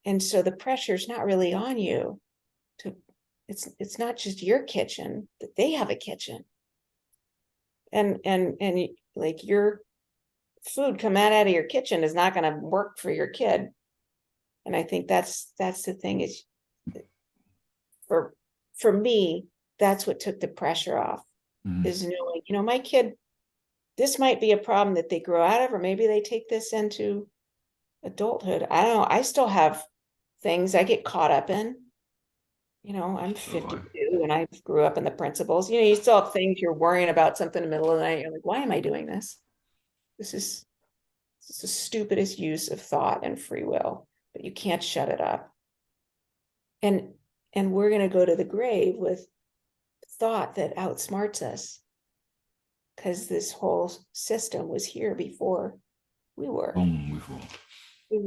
And so the pressure's not really on you it's not just your kitchen, that they have a kitchen. And like your food come out of your kitchen is not going to work for your kid. And I think that's the thing is for me, that's what took the pressure off, is knowing, my kid, this might be a problem that they grow out of, or maybe they take this into adulthood. I don't know. I still have things I get caught up in. I'm 52 and I grew up in the principles. You still have things you're worrying about something in the middle of the night. You're like, why am I doing this? This is the stupidest use of thought and free will, but you can't shut it up. And we're going to go to the grave with thought that outsmarts us, because this whole system was here before we were.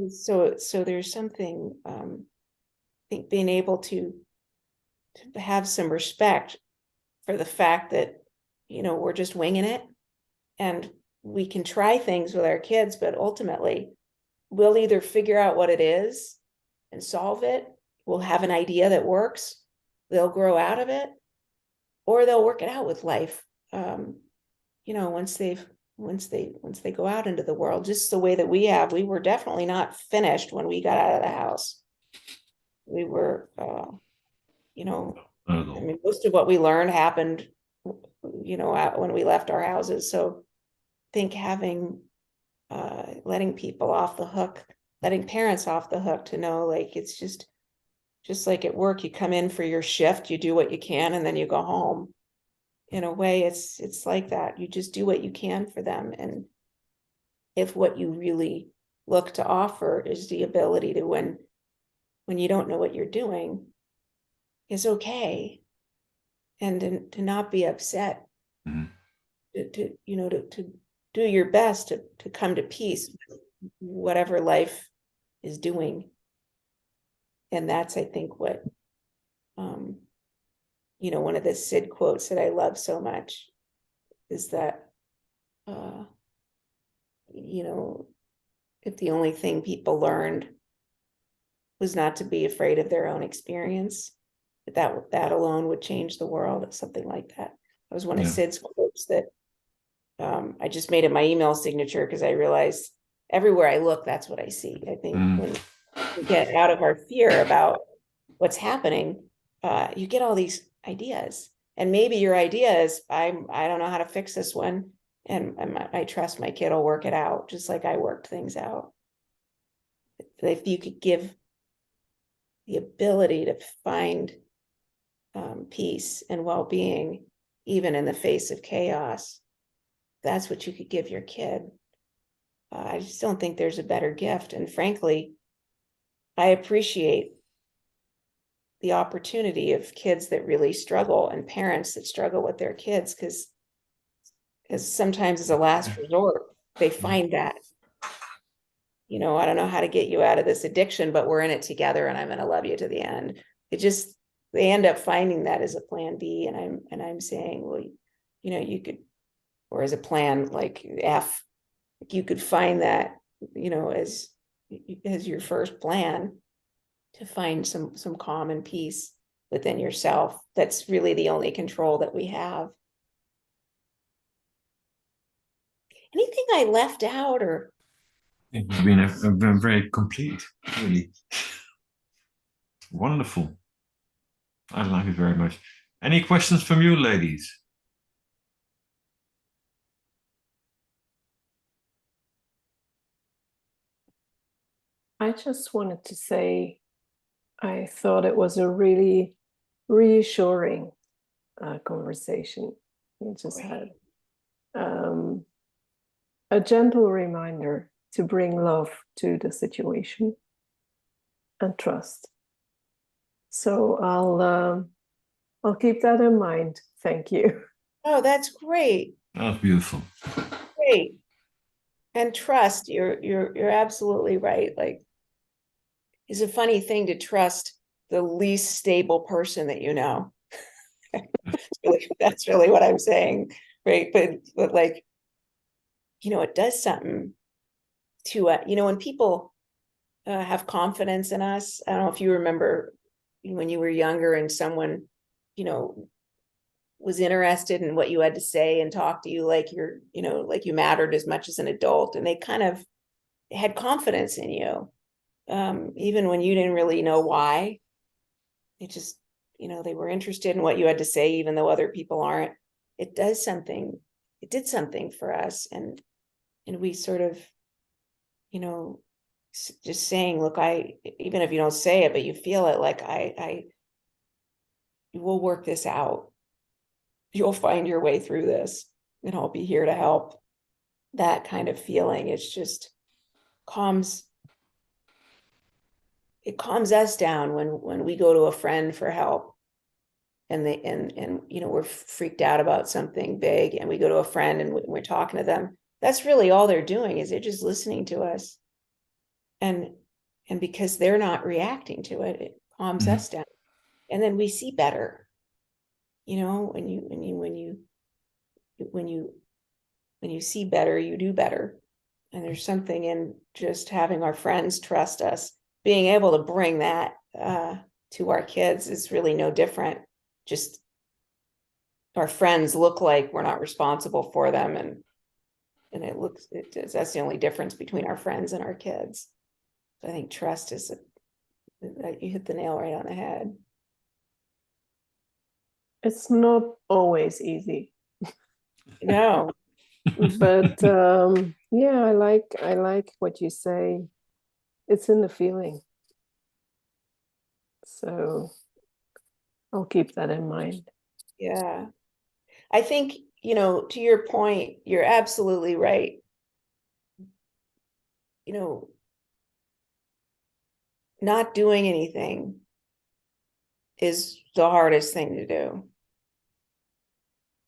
So there's something, I think, being able to have some respect for the fact that, we're just winging it, and we can try things with our kids, but ultimately we'll either figure out what it is and solve it. We'll have an idea that works. They'll grow out of it, or they'll work it out with life. Once they go out into the world, just the way that we were definitely not finished when we got out of the house. We were, I mean, most of what we learned happened, when we left our houses. So I think having, letting people off the hook, letting parents off the hook to know, like, it's just like at work, you come in for your shift, you do what you can, and then you go home. In a way, it's like that. You just do what you can for them. And if what you really look to offer is the ability to, when you don't know what you're doing, is okay, and to not be upset, to do your best to come to peace with whatever life is doing. And that's, I think, what one of the Sid quotes that I love so much is that, if the only thing people learned was not to be afraid of their own experience, that alone would change the world, or something like that. That was one of Sid's quotes that I just made it my email signature, because I realized everywhere I look, that's what I see. I think when we get out of our fear about what's happening, you get all these ideas, and maybe your idea is, I don't know how to fix this one, and I trust my kid will work it out, just like I worked things out. If you could give the ability to find peace and well-being, even in the face of chaos, that's what you could give your kid. I just don't think there's a better gift. And frankly, I appreciate the opportunity of kids that really struggle, and parents that struggle with their kids, because sometimes as a last resort, they find that, I don't know how to get you out of this addiction, but we're in it together, and I'm going to love you to the end. They end up finding that as a plan B. And I'm saying, well, you could, or as a plan like F, you could find that, as your first plan, to find some calm and peace within yourself. That's really the only control that we have. Anything I left out, or? It's been a very complete, really wonderful. I like it very much. Any questions from you, ladies? I just wanted to say, I thought it was a really reassuring conversation we just had. A gentle reminder to bring love to the situation and trust. So I'll keep that in mind. Thank you. Oh, that's great. That's beautiful. Great. And trust, you're absolutely right. Like, it's a funny thing to trust the least stable person that you know. That's really what I'm saying, right? But like, it does something to when people have confidence in us. I don't know if you remember when you were younger and someone, was interested in what you had to say and talk to you like like you mattered as much as an adult, and they kind of had confidence in you. even when you didn't really know why. It just, they were interested in what you had to say, even though other people aren't. It did something for us. And we sort of, just saying, look, even if you don't say it, but you feel it, like, we'll work this out. You'll find your way through this, and I'll be here to help. That kind of feeling, it's just it calms us down when we go to a friend for help, and we're freaked out about something big, and we go to a friend and we're talking to them. That's really all they're doing, is they're just listening to us. And because they're not reacting to it, it calms us down. And then we see better. When you see better, you do better. And there's something in just having our friends trust us. Being able to bring that to our kids is really no different. Just our friends look like we're not responsible for them, and that's the only difference between our friends and our kids. So I think trust is you hit the nail right on the head. It's not always easy. No. But yeah, I like what you say. It's in the feeling. So I'll keep that in mind. Yeah. I think, to your point, you're absolutely right. Not doing anything is the hardest thing to do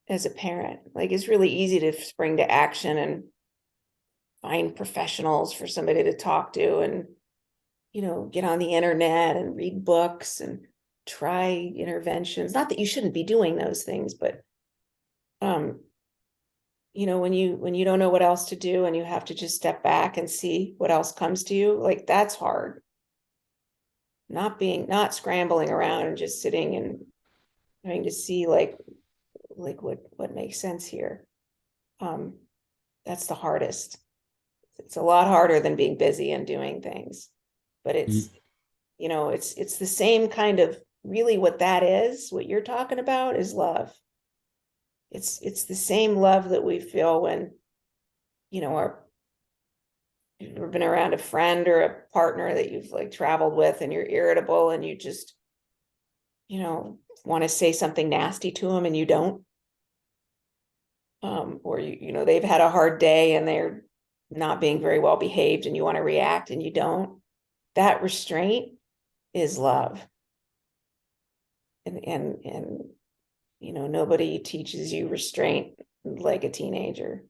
as a parent. Like, it's really easy to spring to action and find professionals for somebody to talk to, and get on the internet and read books and try interventions. Not that you shouldn't be doing those things, but when you don't know what else to do, and you have to just step back and see what else comes to you, like, that's hard. Not scrambling around and just sitting and trying to see like what makes sense here. That's the hardest. It's a lot harder than being busy and doing things, but it's it's the same kind of, really, what that is, what you're talking about, is love. It's the same love that we feel when you've been around a friend or a partner that you've like traveled with, and you're irritable, and you just want to say something nasty to them, and you don't. Or they've had a hard day and they're not being very well behaved, and you want to react and you don't. That restraint is love. And nobody teaches you restraint like a teenager.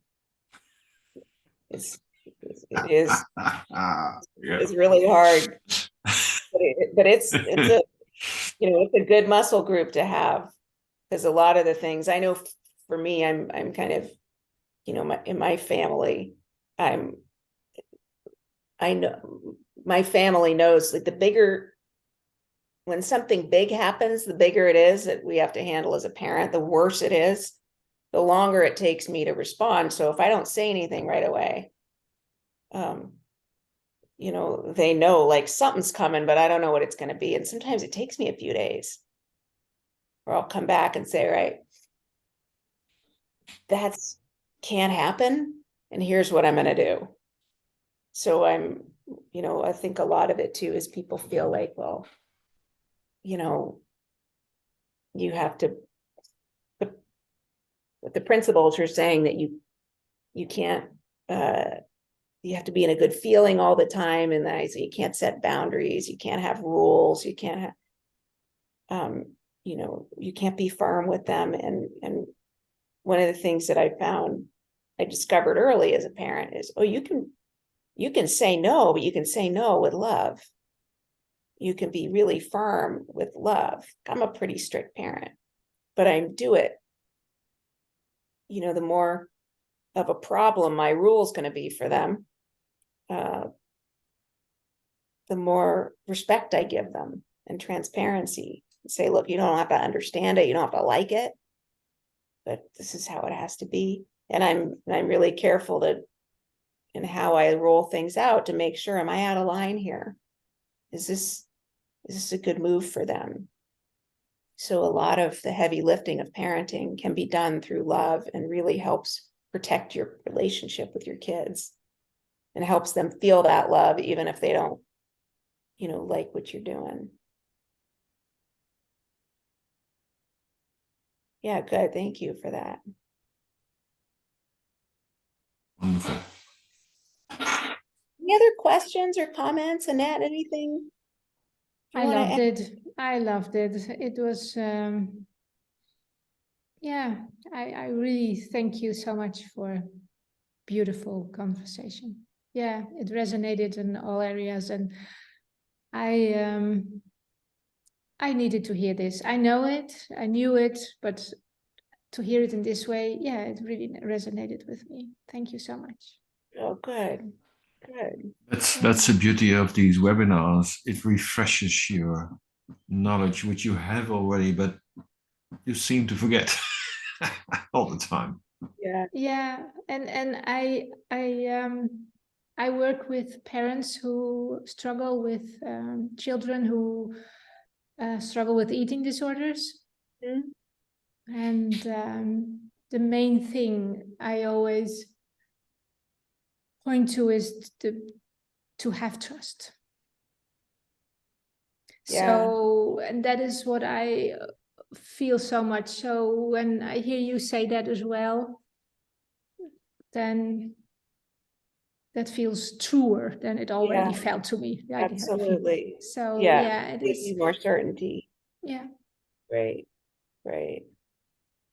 It is it's really hard, but it's a good muscle group to have, because a lot of the things I know, for me, I'm kind of, in my family, I know my family knows, like, when something big happens, the bigger it is that we have to handle as a parent, the worse it is, the longer it takes me to respond. So if I don't say anything right away, they know, like, something's coming, but I don't know what it's going to be. And sometimes it takes me a few days, or I'll come back and say, right, that's can't happen, and here's what I'm going to do. So I think a lot of it too is people feel like, well, you have to, but the principles are saying that you can't, you have to be in a good feeling all the time, and so you can't set boundaries, you can't have rules, you can't have, you can't be firm with them. And one of the things that I discovered early as a parent is, you can say no, but you can say no with love. You can be really firm with love. I'm a pretty strict parent, but I do it. The more of a problem my rule's going to be for them, the more respect I give them, and transparency. Say, look, you don't have to understand it, you don't have to like it, but this is how it has to be. And I'm really careful in how I roll things out to make sure, am I out of line here? is this a good move for them? So a lot of the heavy lifting of parenting can be done through love and really helps protect your relationship with your kids and helps them feel that love, even if they don't, like what you're doing. Yeah, good. Thank you for that. Wonderful. Any other questions or comments, Annette? Anything? I loved it. I loved it. It was, yeah, I really thank you so much for beautiful conversation. Yeah, it resonated in all areas, and I needed to hear this. I know it, I knew it, but to hear it in this way, yeah, it really resonated with me. Thank you so much. Oh, good. Good. That's the beauty of these webinars. It refreshes your knowledge, which you have already, but you seem to forget all the time. Yeah. Yeah, and I work with parents who struggle with children who struggle with eating disorders. Mhm. And the main thing I always point to is to have trust. Yeah. So, and that is what I feel so much. So when I hear you say that as well, then that feels truer than it already Yeah, felt to me. absolutely. So Yeah, yeah, it gives is. you more certainty. Yeah. Right. Right.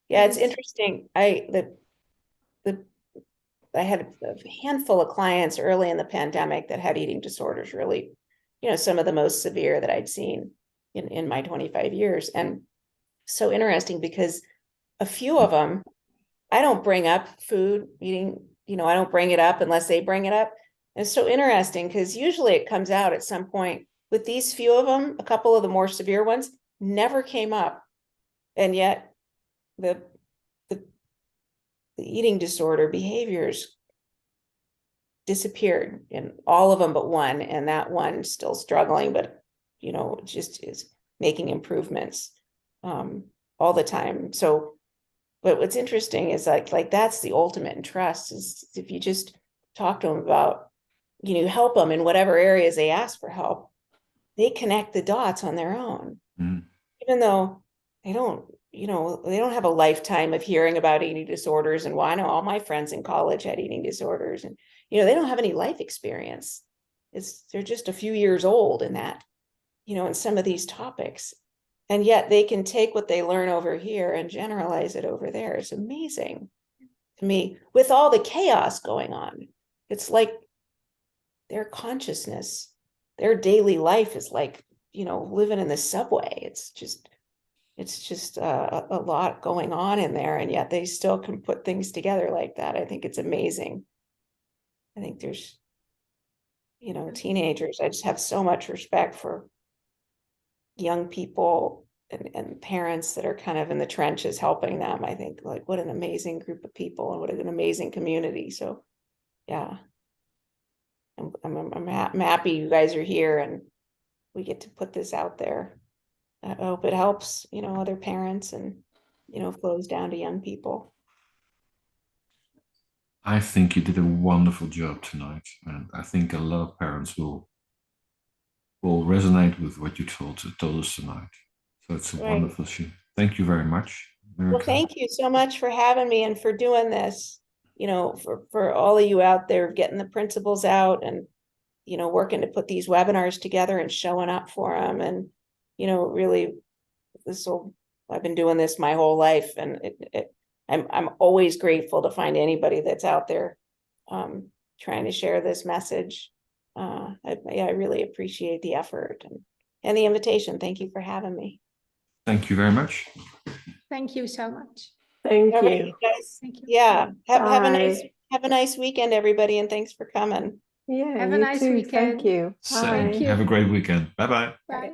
Yeah, it's interesting. I had a handful of clients early in the pandemic that had eating disorders, really, some of the most severe that I'd seen in my 25 years. And so interesting because a few of them, I don't bring up food eating, I don't bring it up unless they bring it up. And it's so interesting because usually it comes out at some point. With these few of them, a couple of the more severe ones never came up. And yet the eating disorder behaviors disappeared in all of them but one, and that one still struggling, but just is making improvements all the time. So but what's interesting is like that's the ultimate in trust, is if you just talk to them about, help them in whatever areas they ask for help, they connect the dots on their own. Mm. Even though they don't, they don't have a lifetime of hearing about eating disorders. And I know all my friends in college had eating disorders, and they don't have any life experience. They're just a few years old in that, in some of these topics. And yet they can take what they learn over here and generalize it over there. It's amazing to me with all the chaos going on. It's like their consciousness, their daily life is like, living in the subway. It's just a lot going on in there. And yet they still can put things together like that. I think it's amazing. I think there's, teenagers, I just have so much respect for young people and parents that are kind of in the trenches helping them. I think like what an amazing group of people and what an amazing community. So yeah, I'm happy you guys are here and we get to put this out there. I hope it helps, other parents and, flows down to young people. I think you did a wonderful job tonight, and I think a lot of parents will resonate with what you told us tonight. So it's a wonderful show. Thank you very much, Erika. Well, thank you so much for having me and for doing this, for all of you out there getting the principles out and, working to put these webinars together and showing up for them. And, really, I've been doing this my whole life, and I'm always grateful to find anybody that's out there trying to share this message. I really appreciate the effort and the invitation. Thank you for having me. Thank you very much. Thank you so much. Thank All right, you. you guys. Thank you. Yeah. Have a Bye. nice weekend, everybody, and thanks for coming. Yeah, Have a you nice too. weekend. Thank you. Same. Thank Bye. you. Have a great weekend. Bye-bye. Bye.